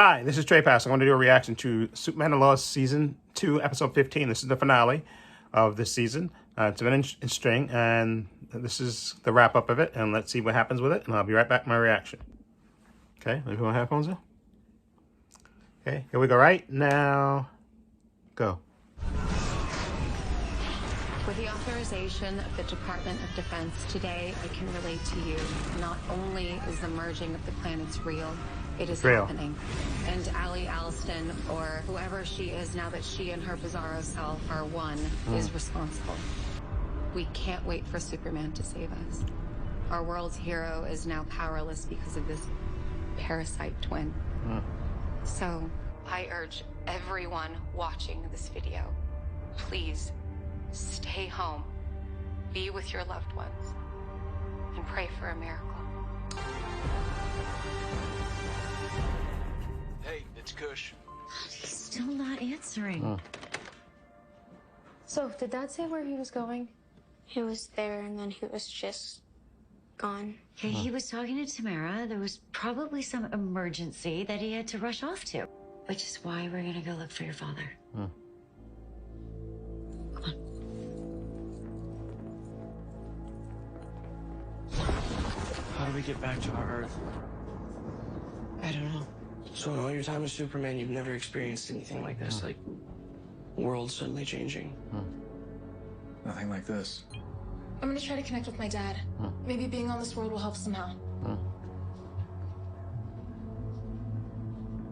Hi, this is Trey Pass. I want to do a reaction to Superman and Lois Season 2, Episode 15. This is the finale of this season. It's been in string, and this is the wrap-up of it, and let's see what happens with it, and I'll be right back with my reaction. Okay, let me put my headphones in. Okay, here we go right now. Go. With the authorization of the Department of Defense, today I can relate to you. Not only is the merging of the planets real, it is happening. And Allie Alston, or whoever she is now that she and her Bizarro self are one, is responsible. We can't wait for Superman to save us. Our world's hero is now powerless because of this parasite twin. So I urge everyone watching this video, please stay home, be with your loved ones, and pray for a miracle. Hey, it's Kush. He's still not answering. So, did Dad say where he was going? He was there and then he was just gone. Okay, he was talking to Tamara. There was probably some emergency that he had to rush off to, which is why we're gonna go look for your father. Come on. How do we get back to our Earth? I don't know. So in all your time as Superman, you've never experienced anything like this, like world suddenly changing. Nothing like this. I'm gonna try to connect with my dad. Maybe being on this world will help somehow.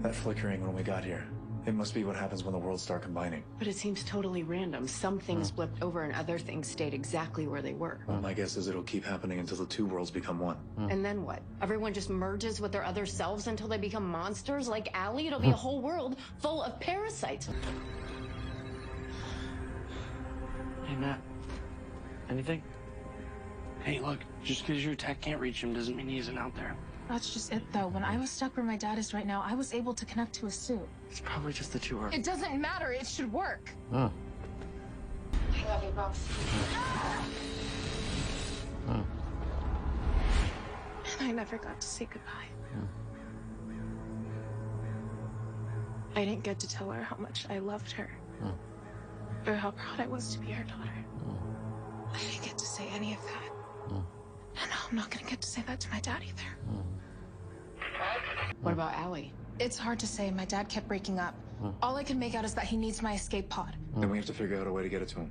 That flickering when we got here. It must be what happens when the worlds start combining. But it seems totally random. Some things flipped over and other things stayed exactly where they were. Well, my guess is it'll keep happening until the two worlds become one. And then what? Everyone just merges with their other selves until they become monsters like Allie? It'll be a whole world full of parasites. Hey, Matt. Anything? Hey, look, just because your tech can't reach him doesn't mean he isn't out there. That's just it, though. When I was stuck where my dad is right now, I was able to connect to his suit. It's probably just the two of It doesn't matter. It should work. Hmm. I love you both. And I never got to say goodbye. I didn't get to tell her how much I loved her. Or how proud I was to be her daughter. I didn't get to say any of that. And now I'm not gonna get to say that to my dad either. What about Allie? It's hard to say. My dad kept breaking up. All I can make out is that he needs my escape pod. Then we have to figure out a way to get it to him.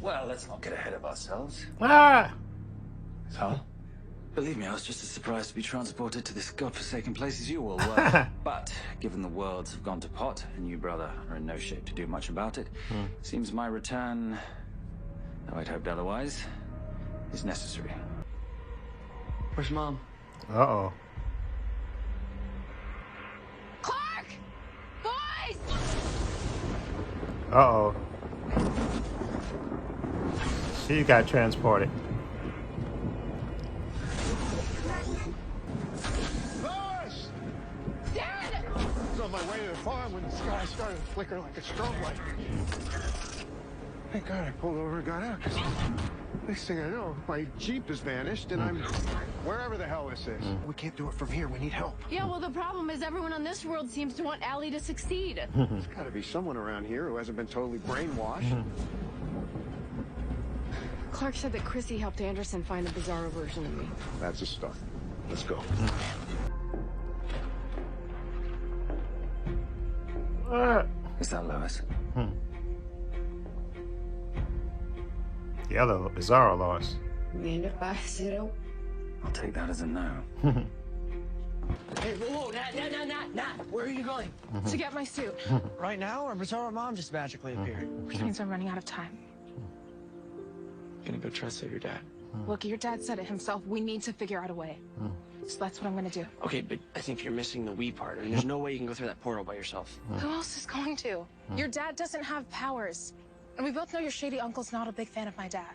Well, let's not get ahead of ourselves. Ah! So? Believe me, I was just as surprised to be transported to this godforsaken place as you all were. But given the worlds have gone to pot, and you, brother, are in no shape to do much about it, seems my return, though I'd hoped otherwise, is necessary. Where's Mom? Uh-oh. Clark! Boys! Uh-oh. She got transported. Lois! Dad! I was on my way to the farm when the sky started flickering like a strobe light. Thank God I pulled over and got out, because next thing I know, my Jeep has vanished, and I'm wherever the hell this is. We can't do it from here. We need help. Yeah, well, the problem is everyone on this world seems to want Allie to succeed. There's got to be someone around here who hasn't been totally brainwashed. Clark said that Chrissy helped Anderson find the Bizarro version of me. That's a start. Let's go. Is that Lois? The other Bizarro Lois. I'll take that as a no. Hey, whoa, Nat, where are you going? To get my suit. Right now, or Bizarro Mom just magically appeared? Which means I'm running out of time. Gonna go try to save your dad. Look, your dad said it himself. We need to figure out a way. So that's what I'm gonna do. Okay, but I think you're missing the we part. I mean, there's no way you can go through that portal by yourself. Who else is going to? Your dad doesn't have powers. And we both know your shady uncle's not a big fan of my dad.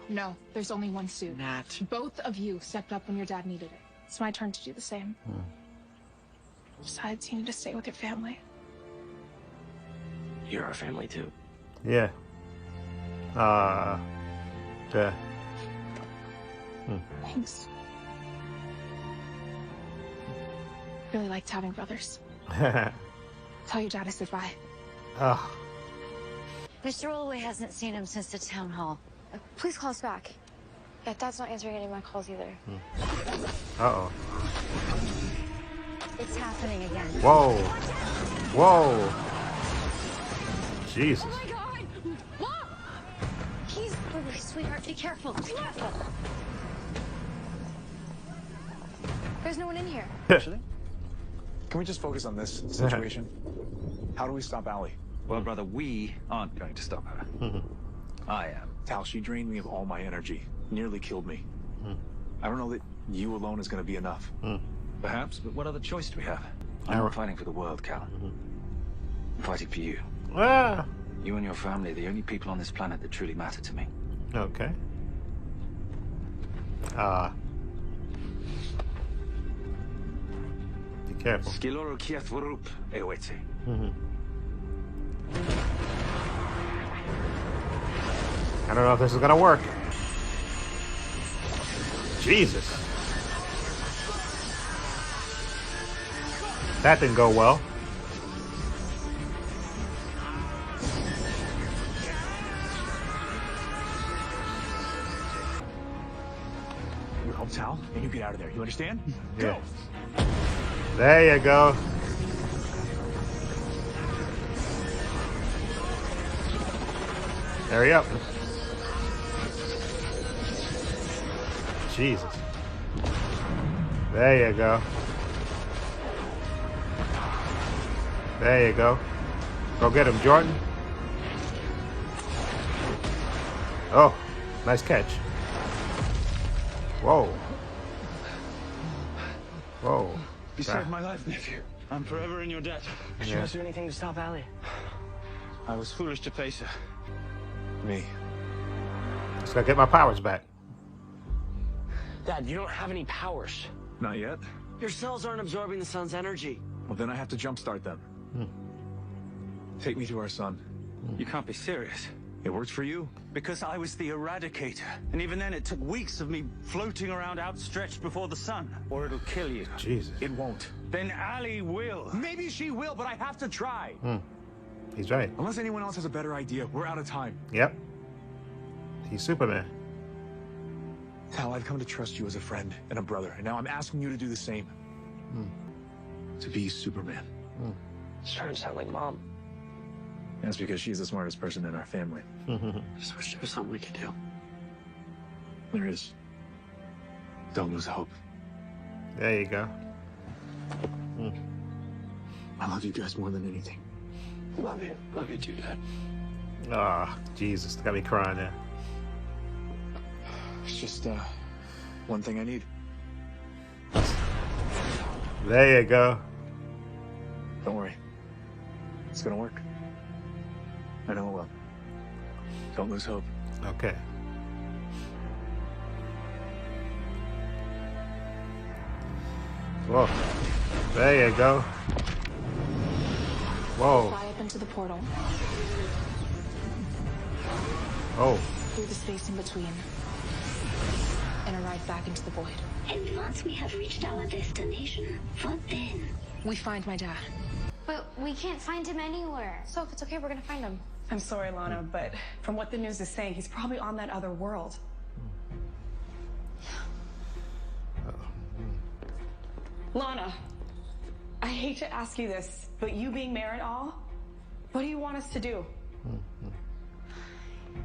No, there's only one suit. Nat. Both of you stepped up when your dad needed it. It's my turn to do the same. Besides, you need to stay with your family. You're our family, too. Yeah. Yeah. Thanks. Really liked having brothers. Tell your dad I said bye. Ugh. Mr. Holloway hasn't seen him since the town hall. Please call us back. Yeah, Dad's not answering any of my calls either. Uh-oh. It's happening again. Whoa. Whoa. Jesus. Oh my God! Mom! He's... Sweetheart, be careful. Be careful. There's no one in here. Actually, can we just focus on this situation? How do we stop Allie? Well, brother, we aren't going to stop her. I am. Tal, she drained me of all my energy. Nearly killed me. I don't know that you alone is going to be enough. Perhaps, but what other choice do we have? I'm not fighting for the world, Cal. I'm fighting for you. Ah. You and your family are the only people on this planet that truly matter to me. Okay. Be careful. Skiloro kiathwarup ewete. I don't know if this is gonna work. Jesus. That didn't go well. You help Tal, and you get out of there. You understand? Yeah. There you go. Hurry up. Jesus. There you go. There you go. Go get him, Jordan. Oh, nice catch. Whoa. Whoa. You saved my life, nephew. I'm forever in your debt. Did you guys do anything to stop Allie? I was foolish to face her. Me. Just gotta get my powers back. Dad, you don't have any powers. Not yet. Your cells aren't absorbing the sun's energy. Well, then I have to jumpstart them. Take me to our son. You can't be serious. It works for you. Because I was the Eradicator. And even then, it took weeks of me floating around outstretched before the sun. Or it'll kill you. Jesus. It won't. Then Allie will. Maybe she will, but I have to try. He's right. Unless anyone else has a better idea, we're out of time. Yep. He's Superman. Tal, I've come to trust you as a friend and a brother, and now I'm asking you to do the same. To be Superman. It's starting to sound like Mom. That's because she's the smartest person in our family. Just wish there was something we could do. There is. Don't lose hope. There you go. I love you guys more than anything. Love you. Love you too, Dad. Ah, Jesus. Got me crying there. It's just, one thing I need. There you go. Don't worry. It's gonna work. I know it will. Don't lose hope. Okay. Whoa. There you go. Whoa. Fly up into the portal. Oh. Through the space in between. And arrive back into the void. And once we have reached our destination, what then? We find my dad. But we can't find him anywhere. So if it's okay, we're gonna find him. I'm sorry, Lana, but from what the news is saying, he's probably on that other world. Lana, I hate to ask you this, but you being mayor and all, what do you want us to do?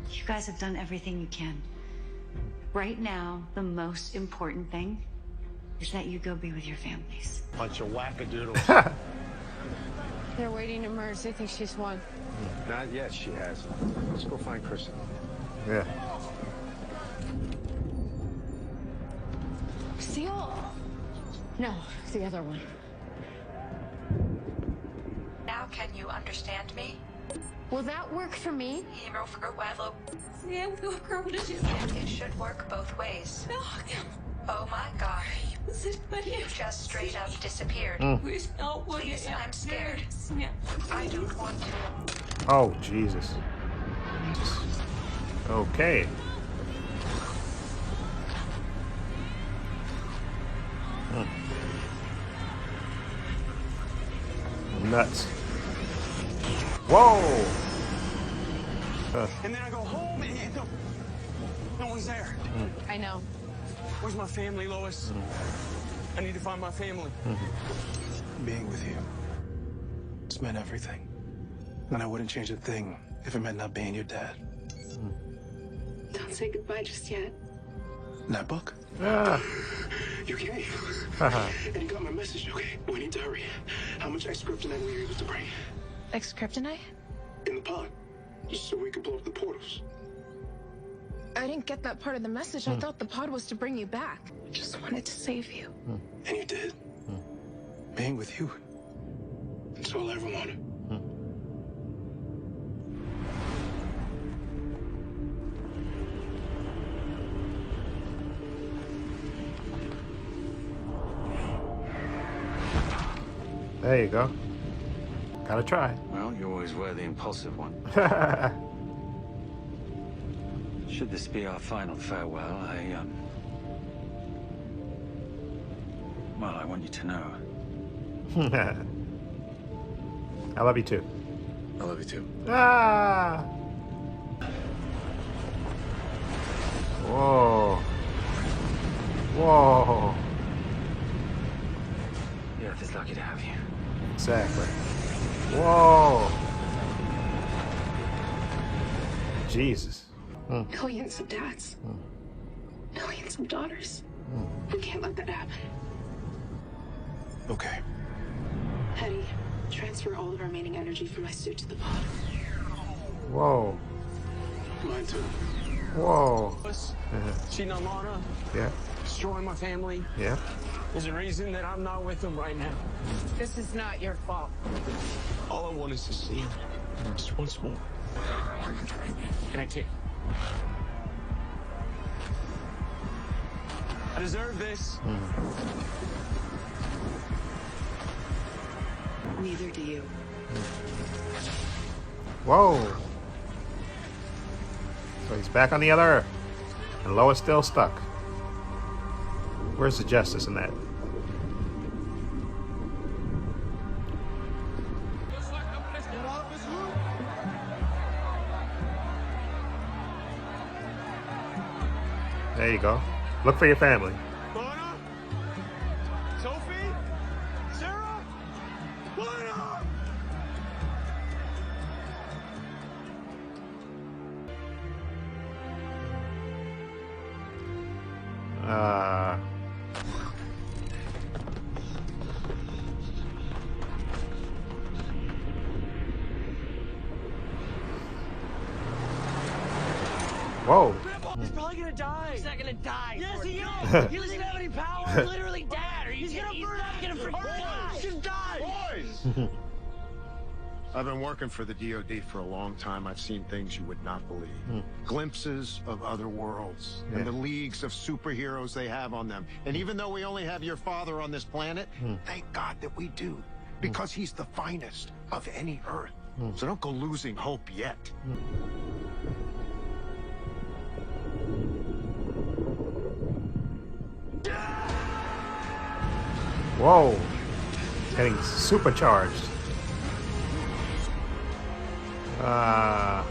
You guys have done everything you can. Right now, the most important thing is that you go be with your families. Bunch of wackadoodles. They're waiting to merge. They think she's won. Not yet, she has. Let's go find Kristen. Yeah. Seal? No, the other one. Now can you understand me? Will that work for me? And it should work both ways. Oh my God. You just straight up disappeared. Please, I'm scared. I don't want to. Oh, Jesus. Okay. Nuts. Whoa! And then I go home and no one's there. I know. Where's my family, Lois? I need to find my family. Being with you, it's meant everything. And I wouldn't change a thing if it meant not being your dad. Don't say goodbye just yet. That book? Ah. You came. And you got my message, okay? We need to hurry. How much X-kryptonite were you able to bring? X-kryptonite? In the pod. Just so we could blow up the portals. I didn't get that part of the message. I thought the pod was to bring you back. I just wanted to save you. And you did. Being with you. That's all I ever wanted. There you go. Gotta try. Well, you always were the impulsive one. Should this be our final farewell, well, I want you to know. I love you too. I love you too. Ah! Whoa. Whoa. The Earth is lucky to have you. Exactly. Whoa. Jesus. Millions of dads. Millions of daughters. We can't let that happen. Okay. Hetty, transfer all the remaining energy from my suit to the pod. Whoa. Mine too. Whoa. Cheating on Lana. Yeah. Destroying my family. Yeah. There's a reason that I'm not with them right now. This is not your fault. All I want is to see him. Just once more. And I can't. I deserve this. Neither do you. Whoa. So he's back on the other Earth. And Lois still stuck. Where's the justice in that? There you go. Look for your family. Lana? Sophie? Sarah? Lana! Whoa. He's probably gonna die. He's not gonna die. Yes, he is. He doesn't have any power. He's literally dead. Are you kidding? He's not gonna freaking die. He's gonna die. Boys! I've been working for the DoD for a long time. I've seen things you would not believe. Glimpses of other worlds and the leagues of superheroes they have on them. And even though we only have your father on this planet, thank God that we do. Because he's the finest of any Earth. So don't go losing hope yet. Whoa. Getting supercharged. Ah.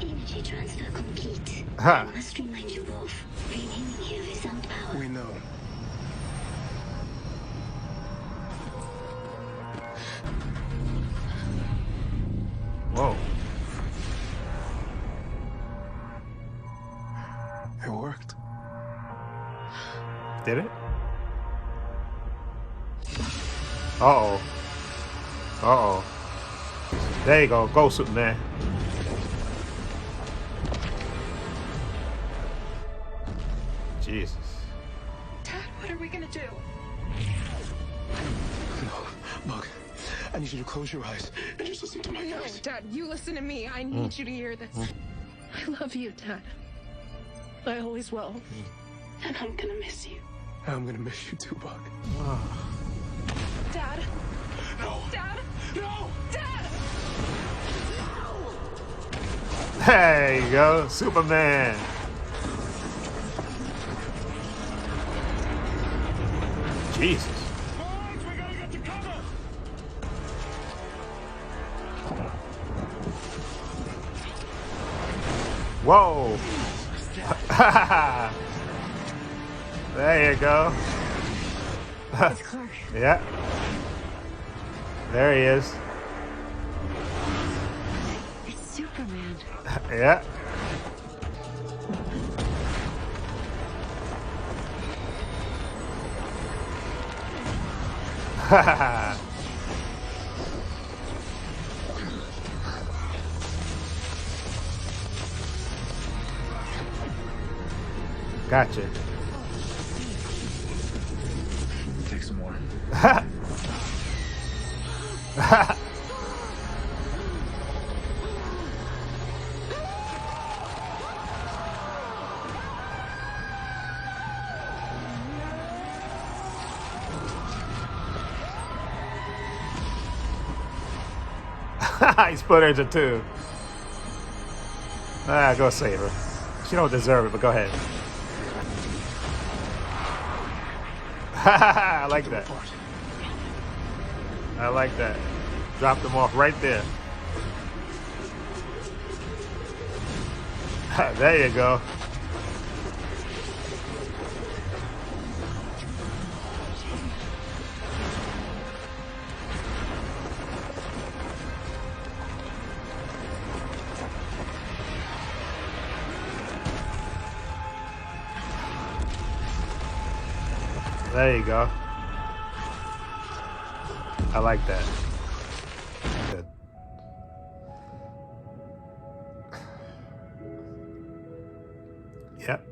Energy transfer complete. Ha. I must remind you both. Remaining here without power. We know. Whoa. It worked. Did it? Uh-oh. Uh-oh. There you go. Go, Superman. Jesus. Dad, what are we gonna do? No, Bug. I need you to close your eyes and just listen to my No, voice. Dad, you listen to me. I need you to hear this. I love you, Dad. I always will. And I'm gonna miss you. I'm gonna miss you too, Bug. Dad? No! Dad? No! Dad! There you go, Superman. Jesus. Boys, we gotta get to cover! Whoa. There you go. It's Clark. Yeah. There he is. It's Superman. Yeah. Gotcha. Take some more. He split her into two. Ah, go save her. She don't deserve it, but go ahead. I like that. I like that. Drop them off right there. There you go. There you go. I like that. Good. Yep.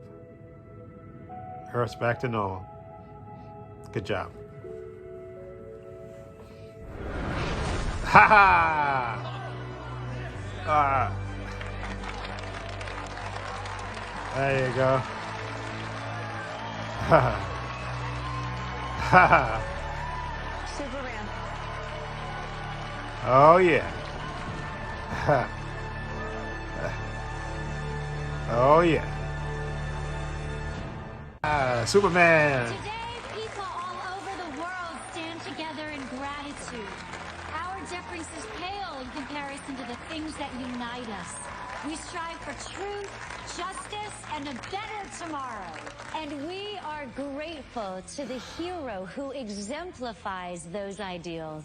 Earth's back to normal. Good job. Ha ha! There you go. Ha ha. Superman. Oh yeah. Oh yeah. Superman. Today, people all over the world stand together in gratitude. Our differences pale in comparison to the things that unite us. We strive for truth, justice, and a better tomorrow. And we are grateful to the hero who exemplifies those ideals.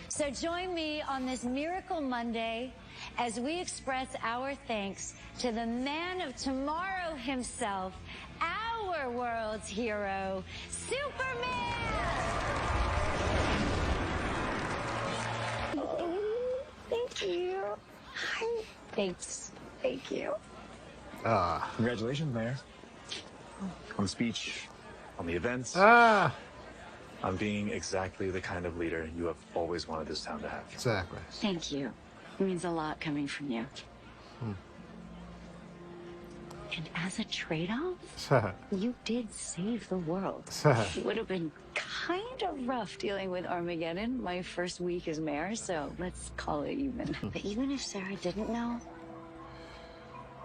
So join me on this Miracle Monday as we express our thanks to the man of tomorrow himself, our world's hero, Superman! Thank you. Hi. Thanks. Thank you. Congratulations, Mayor. On the speech, on the events. On being exactly the kind of leader you have always wanted this town to have. Exactly. Thank you. It means a lot coming from you. And as a trade-off, you did save the world. It would have been kind of rough dealing with Armageddon my first week as mayor, so let's call it even. But even if Sarah didn't know,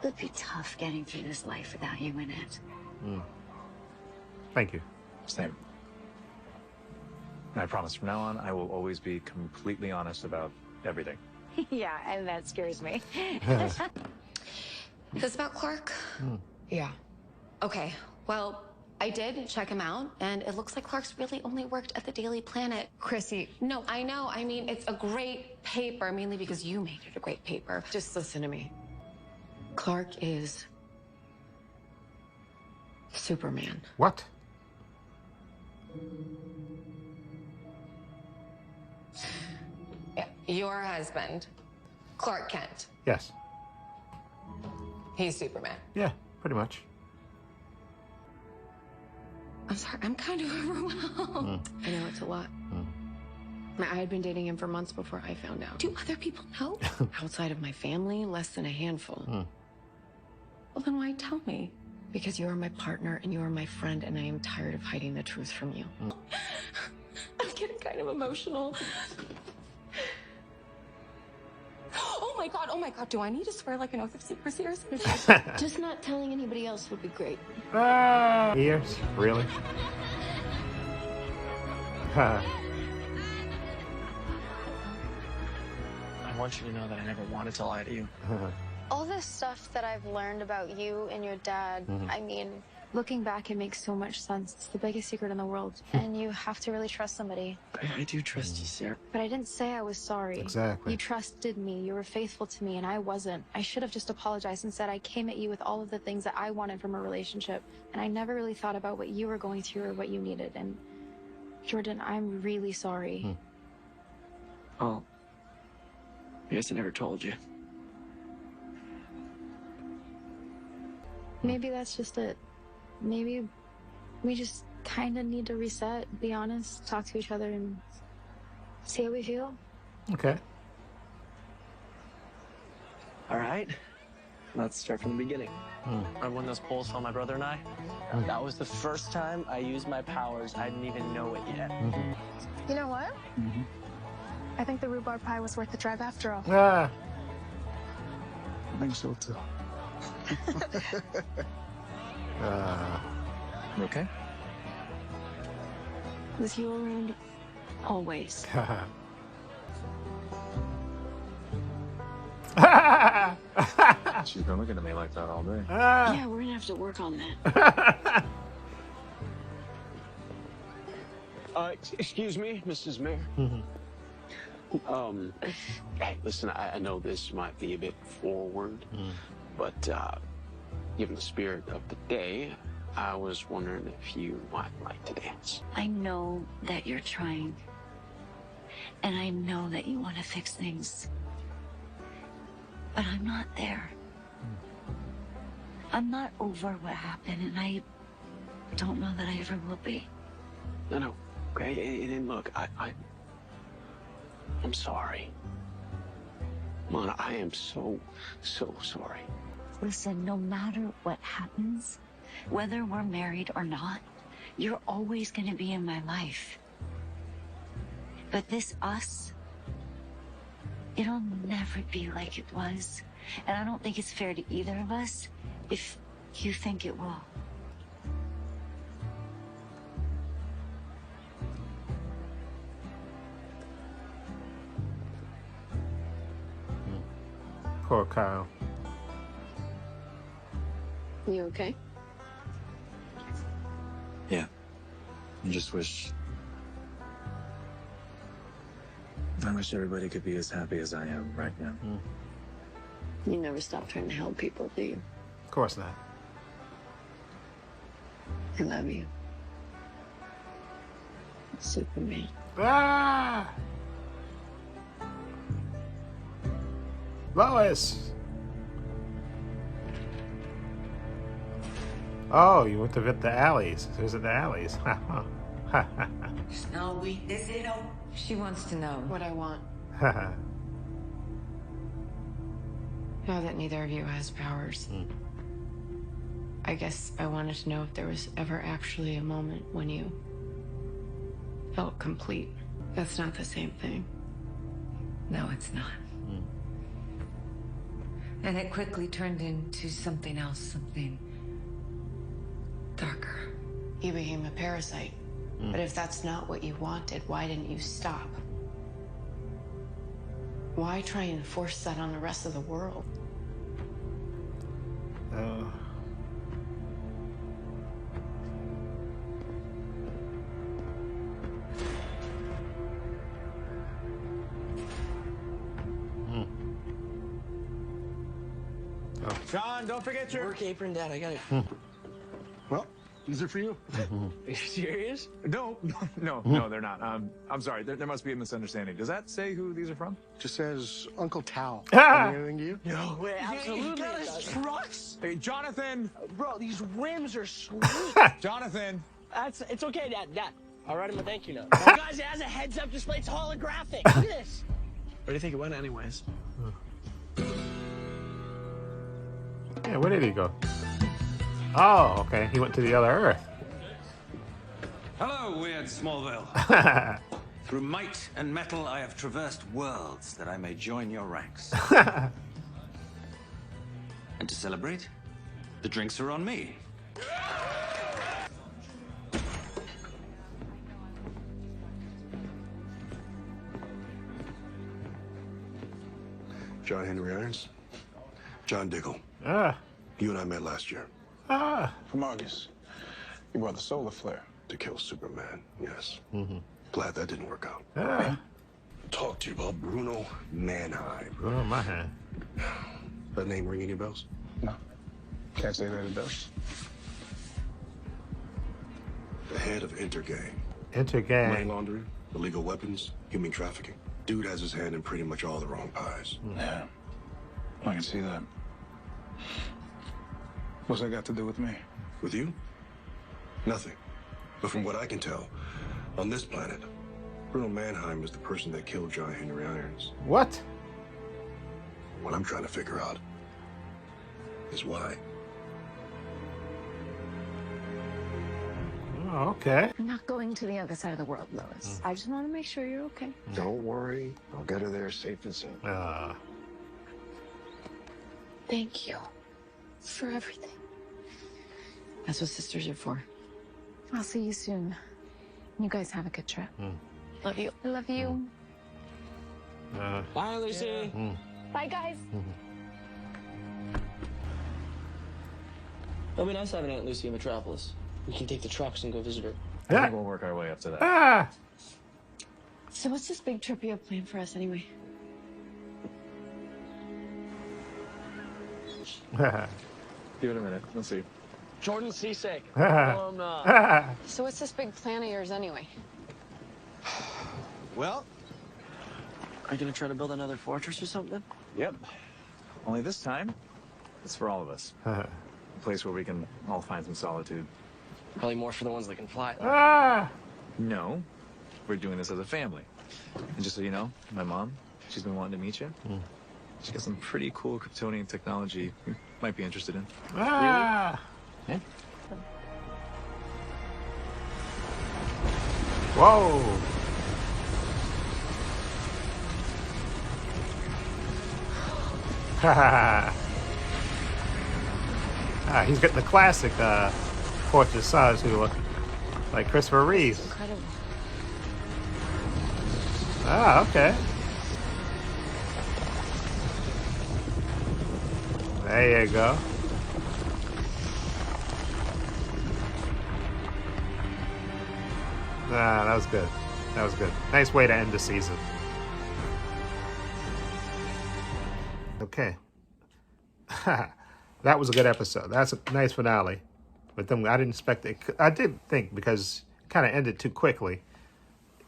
it would be tough getting through this life without you in it. Thank you. Same. And I promise from now on, I will always be completely honest about everything. Yeah, and that scares me. This about Clark? Yeah. Okay, well, I did check him out, and it looks like Clark's really only worked at the Daily Planet. Chrissy. No, I know. I mean, it's a great paper, mainly because you made it a great paper. Just listen to me. Clark is Superman. What? Yeah, your husband, Clark Kent. Yes. He's Superman. Yeah, pretty much. I'm sorry, I'm kind of overwhelmed. I know it's a lot. I had been dating him for months before I found out. Do other people know? Outside of my family, less than a handful. Well, then why tell me? Because you are my partner and you are my friend, and I am tired of hiding the truth from you. I'm getting kind of emotional. Oh my god, do I need to swear like an oath of secrecy or something? Just not telling anybody else would be great. Ears? Really? I want you to know that I never wanted to lie to you. All this stuff that I've learned about you and your dad, I mean, Looking back, it makes so much sense. It's the biggest secret in the world. and you have to really trust somebody. I do trust you, Sarah. But I didn't say I was sorry. Exactly. You trusted me. You were faithful to me, and I wasn't. I should have just apologized and said I came at you with all of the things that I wanted from a relationship, and I never really thought about what you were going through or what you needed. And Jordan, I'm really sorry. Oh. I guess I never told you. Maybe that's just it. Maybe we just kind of need to reset, be honest, talk to each other, and see how we feel. Okay. All right. Let's start from the beginning. Remember when those polls fell my brother and I? That was the first time I used my powers. I didn't even know it yet. You know what? I think the rhubarb pie was worth the drive after all. Ah. I think so too. You okay? With you around, always. She's been looking at me like that all day. Yeah, we're gonna have to work on that. Excuse me, Mrs. Mayor. Hey, listen, I know this might be a bit forward, but given the spirit of the day, I was wondering if you might like to dance. I know that you're trying. And I know that you want to fix things. But I'm not there. I'm not over what happened, and I don't know that I ever will be. No, okay, and look, I'm sorry. Mona, I am so sorry. Listen, no matter what happens, whether we're married or not, you're always going to be in my life. But this us, it'll never be like it was. And I don't think it's fair to either of us if you think it will. Poor Kyle. You okay? Yeah. I just wish everybody could be as happy as I am right now. You never stop trying to help people, do you? Of course not. I love you. Superman. Ah! Lois! Oh, you went to visit the alleys. Visit the alleys. No, she wants to know What I want. Now that neither of you has powers, I guess I wanted to know if there was ever actually a moment when you felt complete. That's not the same thing. No, it's not. And it quickly turned into something else, something darker. You became a parasite. But if that's not what you wanted, why didn't you stop? Why try and force that on the rest of the world? John, don't forget your work apron, Dad. I got it. Well, these are for you. Are you serious? No, they're not. I'm sorry. There must be a misunderstanding. Does that say who these are from? Just says Uncle Tao. Ah! Anything to you? No way, absolutely. You got his trucks? Hey, Jonathan! Bro, these rims are sweet. Jonathan! It's okay, Dad. I'll write him a thank you note. Oh, guys, it has a heads-up display. It's holographic. Look at this. Where do you think it went anyways? Yeah, where did he go? Oh, okay. He went to the other Earth. Hello, weird Smallville. Through might and metal, I have traversed worlds that I may join your ranks. And to celebrate, the drinks are on me. John Henry Irons. John Diggle. You and I met last year. From August. You brought the solar flare. To kill Superman, yes. Mm-hmm. Glad that didn't work out. Talk to you about Bruno Mannheim. Bruno Mannheim. That name ring any bells? No. Can't say that it does. The head of Intergang. Intergang. Money laundering, illegal weapons, human trafficking. Dude has his hand in pretty much all the wrong pies. Yeah. I can see that. What's that got to do with me? With you? Nothing. But from what I can tell, on this planet, Bruno Mannheim is the person that killed John Henry Irons. What? What I'm trying to figure out is why. Oh, okay. I'm not going to the other side of the world, Lois. I just want to make sure you're okay. Don't worry. I'll get her there safe and sound. Thank you for everything. That's what sisters are for. I'll see you soon. You guys have a good trip. Love you. I love you. Bye, Lucy. Bye, guys. It'll be nice having Aunt Lucy in Metropolis. We can take the trucks and go visit her. I think we'll work our way up to that. So what's this big trip you have planned for us anyway? Give it a minute. Let's see. Jordan's seasick. So what's this big plan of yours anyway? Well, are you gonna try to build another fortress or something? Yep. Only this time, it's for all of us. A place where we can all find some solitude. Probably more for the ones that can fly. No, we're doing this as a family. And just so you know, my mom, she's been wanting to meet you. She's got some pretty cool Kryptonian technology you might be interested in. Ah! Yeah. Whoa! He's getting the classic Fortress size who look like Christopher Reeve. Incredible. Okay. There you go. That was good. That was good. Nice way to end the season. Okay. That was a good episode. That's a nice finale. But then I didn't expect it. I did think because it kind of ended too quickly.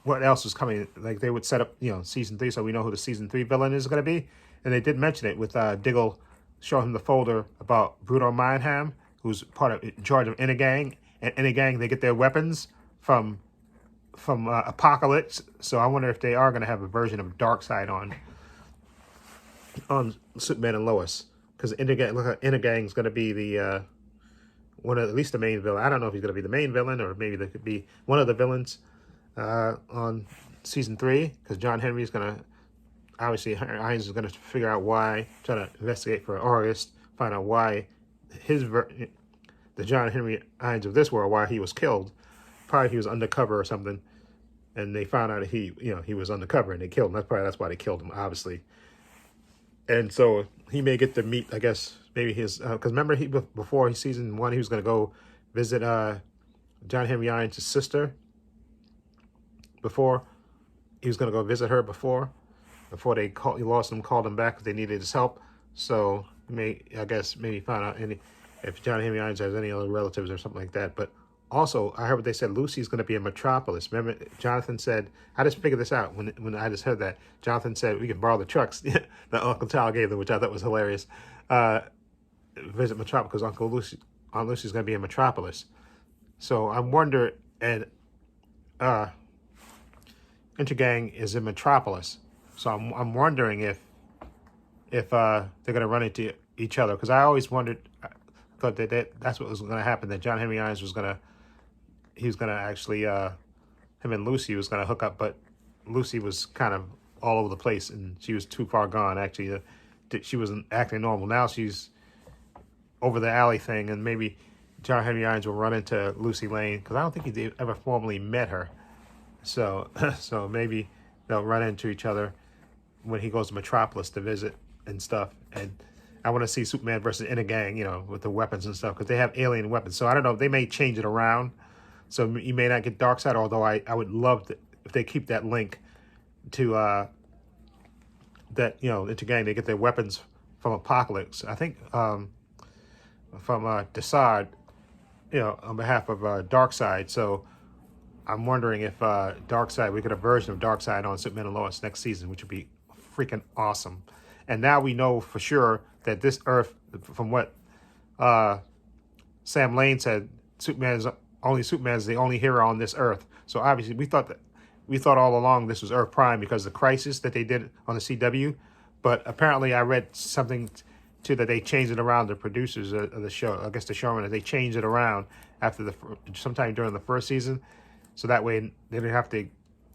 What else was coming? Like they would set up, season 3, so we know who the season 3 villain is going to be. And they did mention it with Diggle showing him the folder about Bruno Mannheim, who's in charge of Intergang. And Intergang, they get their weapons from Apocalypse. So I wonder if they are going to have a version of Darkseid on Superman and Lois, because Intergang is going to be the one of at least the main villain. I don't know if he's going to be the main villain or maybe there could be one of the villains on season 3, because John Henry is going to obviously Irons is going to figure out why, try to investigate for August, find out why the John Henry Irons of this world, why he was killed. Probably he was undercover or something, and they found out he was undercover and they killed him. That's why they killed him, obviously. And so he may get to meet, I guess, maybe his, because remember before season 1, he was going to go visit John Henry Irons' sister. Before he was going to go visit her before they lost him, called him back because they needed his help. So maybe find out if John Henry Irons has any other relatives or something like that. But also, I heard what they said Lucy's going to be in Metropolis. Remember, Jonathan said, I just figured this out when I just heard that. Jonathan said, we can borrow the trucks that Uncle Tal gave them, which I thought was hilarious. Visit Metropolis, because Aunt Lucy's going to be in Metropolis. So I wonder, and Intergang is in Metropolis. So I'm wondering if they're going to run into each other. Because I always wondered, thought that's what was going to happen, that John Henry Irons was going to, he was going to actually, him and Lucy was going to hook up, but Lucy was kind of all over the place and she was too far gone. Actually, she wasn't acting normal. Now she's over the alley thing, and maybe John Henry Irons will run into Lucy Lane because I don't think he ever formally met her. So, so maybe they'll run into each other when he goes to Metropolis to visit and stuff. And I want to see Superman versus in a gang, with the weapons and stuff, because they have alien weapons. So I don't know, they may change it around. So you may not get Darkseid, although I would love to, if they keep that link to that, into gang, they get their weapons from Apocalypse. I think from Desaad, on behalf of Darkseid. So I'm wondering if Darkseid, we get a version of Darkseid on Superman and Lois next season, which would be freaking awesome. And now we know for sure that this Earth, from what Sam Lane said, Superman is the only hero on this Earth. So obviously we thought all along this was Earth Prime because of the crisis that they did on the CW. But apparently I read something too that they changed it around. The producers of the show, I guess the showrunners, they changed it around after sometime during the first season. So that way they didn't have to,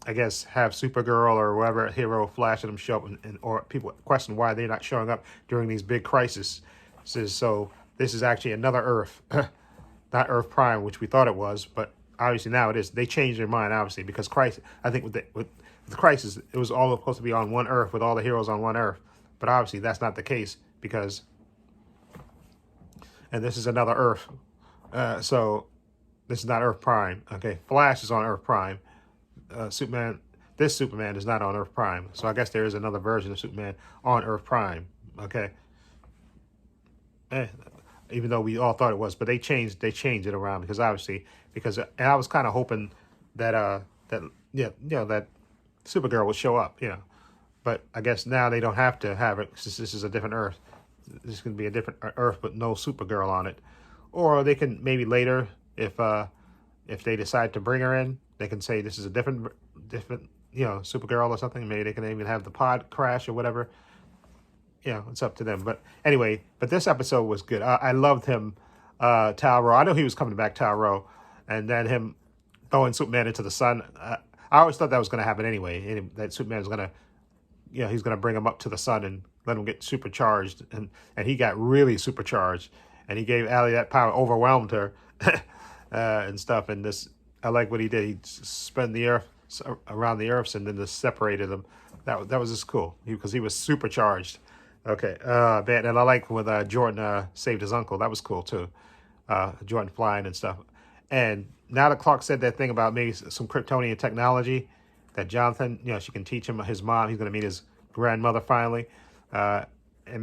I guess, have Supergirl or whoever hero Flash and them show up, or people question why they're not showing up during these big crises. So this is actually another Earth, not Earth Prime, which we thought it was, but obviously now it is. They changed their mind, obviously, because Crisis. I think with the Crisis, it was all supposed to be on one Earth with all the heroes on one Earth, but obviously that's not the case because, and this is another Earth, so. This is not Earth Prime. Okay, Flash is on Earth Prime. This Superman is not on Earth Prime. So I guess there is another version of Superman on Earth Prime. Okay. Even though we all thought it was, but they changed it around because and I was kind of hoping that that Supergirl would show up. But I guess now they don't have to have it since this is a different Earth. This is going to be a different Earth, but no Supergirl on it. Or they can maybe later. If they decide to bring her in, they can say this is a different Supergirl or something. Maybe they can even have the pod crash or whatever. It's up to them. But anyway, this episode was good. I loved him, Tal-Rho. I know he was coming back, Tal-Rho, and then him throwing Superman into the sun. I always thought that was going to happen anyway. That Superman was going to, he's going to bring him up to the sun and let him get supercharged, and he got really supercharged, and he gave Allie that power, overwhelmed her. And stuff, and I like what he did. He spun the Earth around the Earths and then just separated them. That was just cool because he was supercharged. Okay, man, and I like when Jordan saved his uncle. That was cool too. Jordan flying and stuff. And now that Clark said that thing about maybe some Kryptonian technology that Jonathan, she can teach him his mom. He's going to meet his grandmother finally, and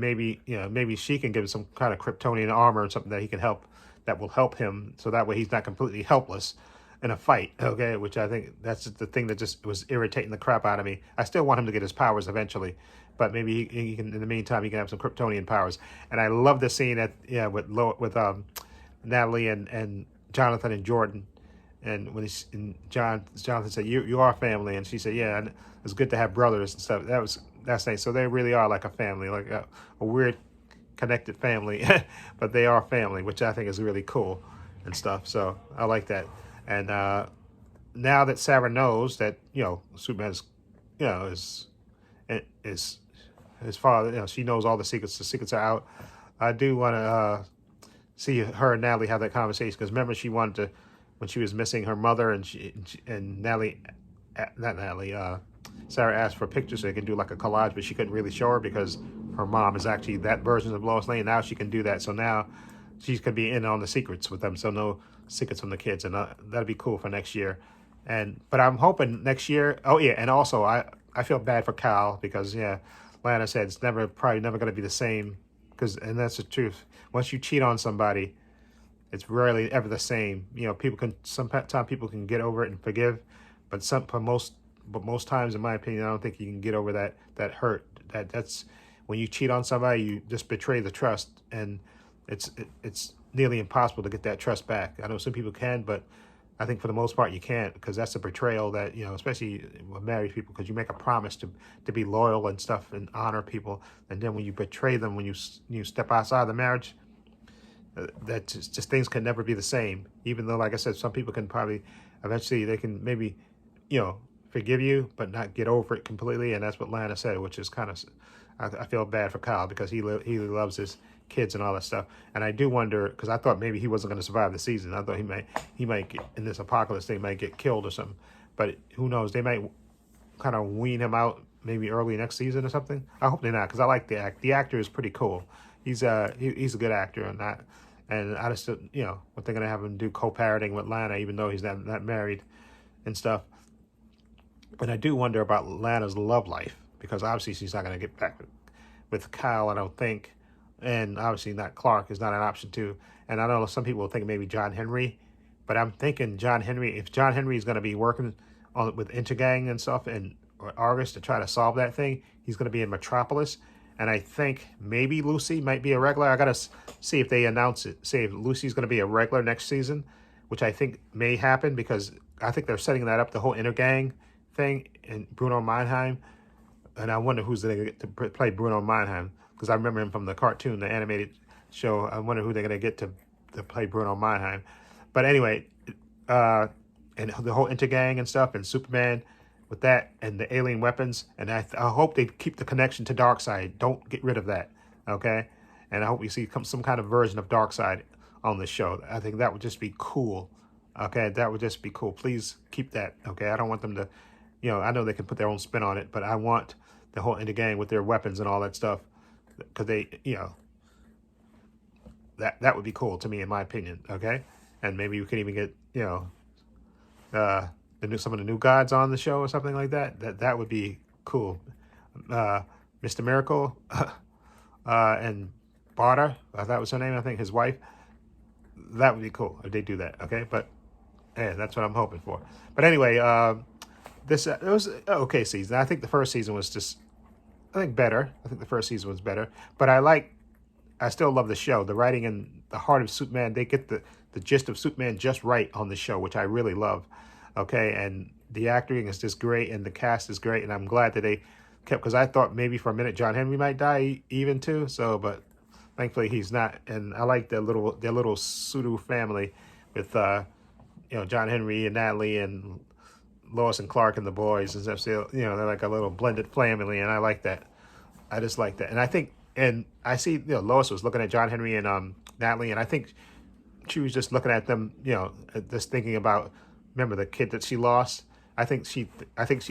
maybe she can give him some kind of Kryptonian armor or something that he can help. That will help him, so that way he's not completely helpless in a fight, okay? Which I think that's the thing that just was irritating the crap out of me. I still want him to get his powers eventually, but maybe he can, in the meantime, he can have some Kryptonian powers. And I love the scene with Natalie and Jonathan and Jordan, and when Jonathan said, "You are family," and she said, "Yeah, and it's good to have brothers and stuff." That's nice. So they really are like a family, like a weird connected family, but they are family, which I think is really cool and stuff. So I like that. And now that Sarah knows that Superman's is his father, she knows all the secrets. The secrets are out. I do want to see her and Natalie have that conversation because remember she wanted to when she was missing her mother and Sarah asked for pictures so they can do like a collage, but she couldn't really show her because her mom is actually that version of Lois Lane. Now she can do that. So now she's going to be in on the secrets with them. So no secrets from the kids. And that'd be cool for next year. But I'm hoping next year. Oh, yeah. And also, I feel bad for Kal because, Lana said it's probably never going to be the same. And that's the truth. Once you cheat on somebody, it's rarely ever the same. Sometimes people can get over it and forgive. But most times, in my opinion, I don't think you can get over that hurt. That's when you cheat on somebody, you just betray the trust, and it's nearly impossible to get that trust back. I know some people can, but I think for the most part you can't because that's a betrayal that especially with married people, because you make a promise to be loyal and stuff and honor people, and then when you betray them, when you step outside the marriage, that just things can never be the same. Even though, like I said, some people can probably eventually they can maybe forgive you, but not get over it completely. And that's what Lana said, which is kind of, I feel bad for Kyle because he loves his kids and all that stuff. And I do wonder, because I thought maybe he wasn't going to survive the season. I thought he might get, in this apocalypse, they might get killed or something. But who knows? They might kind of wean him out maybe early next season or something. I hope they're not, because I like the act. The actor is pretty cool. He's a good actor and that. And I just, what they're going to have him do co-parenting with Lana, even though he's not married and stuff. And I do wonder about Lana's love life, because obviously she's not going to get back with Kyle, I don't think. And obviously not Clark is not an option too. And I know some people will think maybe John Henry, but I'm thinking John Henry, if John Henry is going to be working on with Intergang and stuff and Argus to try to solve that thing, he's going to be in Metropolis. And I think maybe Lucy might be a regular. I got to see if they announce it. Say if Lucy's going to be a regular next season, which I think may happen, because I think they're setting that up, the whole Intergang thing, and Bruno Mannheim. And I wonder who's going to get to play Bruno Mannheim, because I remember him from the cartoon, the animated show. I wonder who they're going to get to play Bruno Mannheim. But anyway, and the whole Intergang and stuff, and Superman with that, and the alien weapons. And I hope they keep the connection to Darkseid. Don't get rid of that, okay? And I hope we see some kind of version of Darkseid on the show. I think that would just be cool, okay? That would just be cool. Please keep that, okay? I don't want them to, I know they can put their own spin on it, but I want the whole Intergang with their weapons and all that stuff, because they, that would be cool to me, in my opinion, okay? And maybe we could even get, some of the new gods on the show or something like that. That would be cool. Mr. Miracle and Barter, that was her name, I think, his wife. That would be cool if they do that, okay? But yeah, that's what I'm hoping for. But anyway, it was an okay season. I think the first season was just, better. I think the first season was better. But I still love the show. The writing and the heart of Superman, they get the gist of Superman just right on the show, which I really love. Okay, and the acting is just great, and the cast is great, and I'm glad that they kept, because I thought maybe for a minute John Henry might die even too. So, but thankfully he's not. And I like their little pseudo family with John Henry and Natalie and Lois and Clark and the boys and stuff. So, they're like a little blended family, and I like that. I just like that, and I think, and I see Lois was looking at John Henry and Natalie, and I think she was just looking at them, just thinking about. Remember the kid that she lost? I think she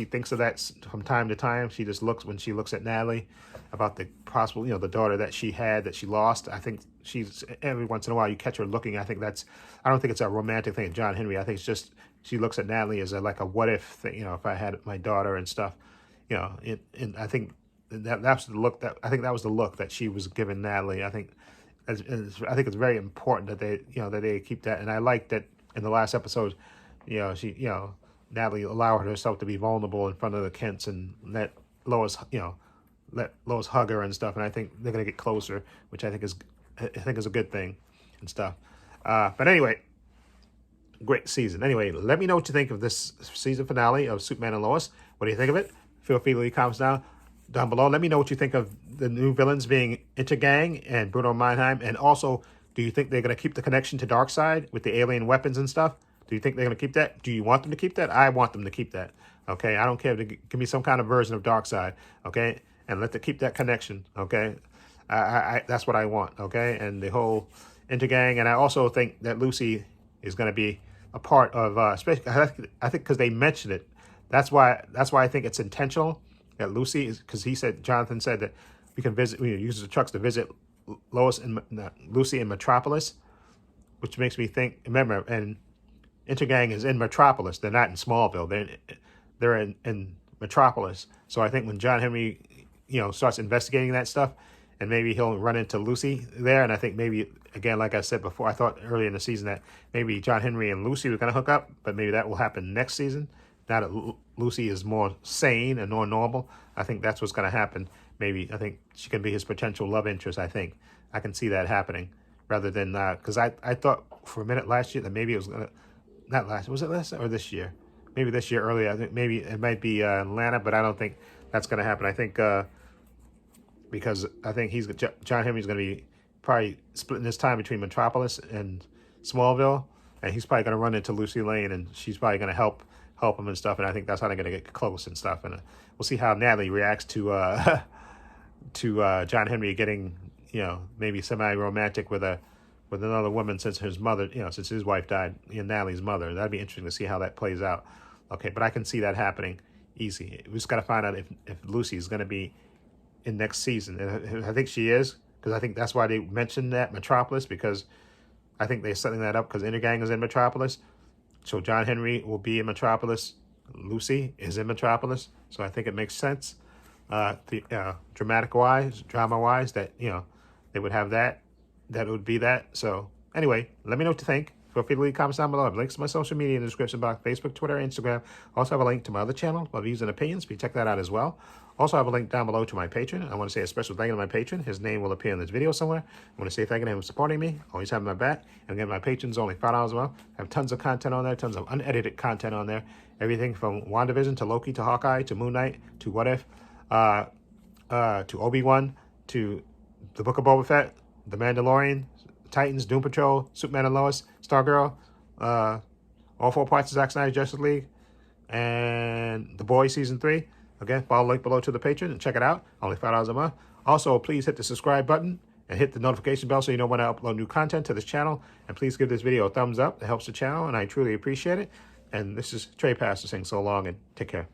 thinks of that from time to time. She just looks, when she looks at Natalie, about the possible, the daughter that she had that she lost. I think she's, every once in a while you catch her looking. I don't think it's a romantic thing, John Henry. I think it's just, she looks at Natalie as like a what if thing, if I had my daughter and stuff, and I think that's the look that was the look that she was giving Natalie. I think it's very important that they keep that. And I like that in the last episode, Natalie allowed herself to be vulnerable in front of the Kents and let Lois hug her and stuff. And I think they're gonna get closer, which I think is a good thing and stuff. But anyway, great season. Anyway, let me know what you think of this season finale of Superman and Lois. What do you think of it? Feel free to leave comments down below. Let me know what you think of the new villains being Intergang and Bruno Mannheim. And also, do you think they're gonna keep the connection to Darkseid with the alien weapons and stuff? Do you think they're going to keep that? Do you want them to keep that? I want them to keep that. Okay, I don't care if they give me some kind of version of Darkseid. Okay, and let them keep that connection. Okay, I that's what I want. Okay, and the whole Intergang, and I also think that Lucy is going to be a part of, especially I think because they mentioned it. That's why I think it's intentional that Lucy is, because Jonathan said that we use the trucks to visit Lucy in Metropolis, which makes me think. Remember, and Intergang is in Metropolis. They're not in Smallville. They're in Metropolis. So I think when John Henry, starts investigating that stuff, and maybe he'll run into Lucy there. And I think maybe, again, like I said before, I thought earlier in the season that maybe John Henry and Lucy were going to hook up, but maybe that will happen next season. Now that Lucy is more sane and more normal, I think that's what's going to happen. Maybe I think she can be his potential love interest. I think I can see that happening, rather than because I thought for a minute last year that maybe it was going to. Not last. Was it last or this year? Maybe this year earlier. I think maybe it might be Atlanta, but I don't think that's going to happen. I think because I think John Henry's going to be probably splitting his time between Metropolis and Smallville, and he's probably going to run into Lucy Lane, and she's probably going to help help him and stuff. And I think that's how they're going to get close and stuff. And we'll see how Natalie reacts to John Henry getting, you know, maybe semi-romantic with another woman since his mother, you know, since his wife died, you know, Natalie's mother. That'd be interesting to see how that plays out. Okay, but I can see that happening easy. We just got to find out if Lucy is going to be in next season. And I think she is, because I think that's why they mentioned that Metropolis, because I think they're setting that up because Intergang is in Metropolis. So John Henry will be in Metropolis. Lucy is in Metropolis. So I think it makes sense, drama-wise, that, you know, they would have that. That would be that. So anyway, let me know what you think. Feel free to leave comments down below. I have links to my social media in the description box: Facebook, Twitter, Instagram. Also have a link to my other channel, My Views and Opinions. Please check that out as well. Also have a link down below to my patron. I want to say a special thank you to my patron. His name will appear in this video somewhere. I want to say thank you to him for supporting me, always having my back. And again, my patrons only $5 a month. I have tons of content on there, tons of unedited content on there. Everything from WandaVision to Loki to Hawkeye to Moon Knight to What If, to Obi-Wan to the Book of Boba Fett, The Mandalorian, Titans, Doom Patrol, Superman and Lois, Stargirl, all 4 parts of Zack Snyder's Justice League, and The Boys Season 3. Again, follow the link below to the Patreon and check it out. Only $5 a month. Also, please hit the subscribe button and hit the notification bell so you know when I upload new content to this channel. And please give this video a thumbs up. It helps the channel, and I truly appreciate it. And this is Trey Pastor saying so long, and take care.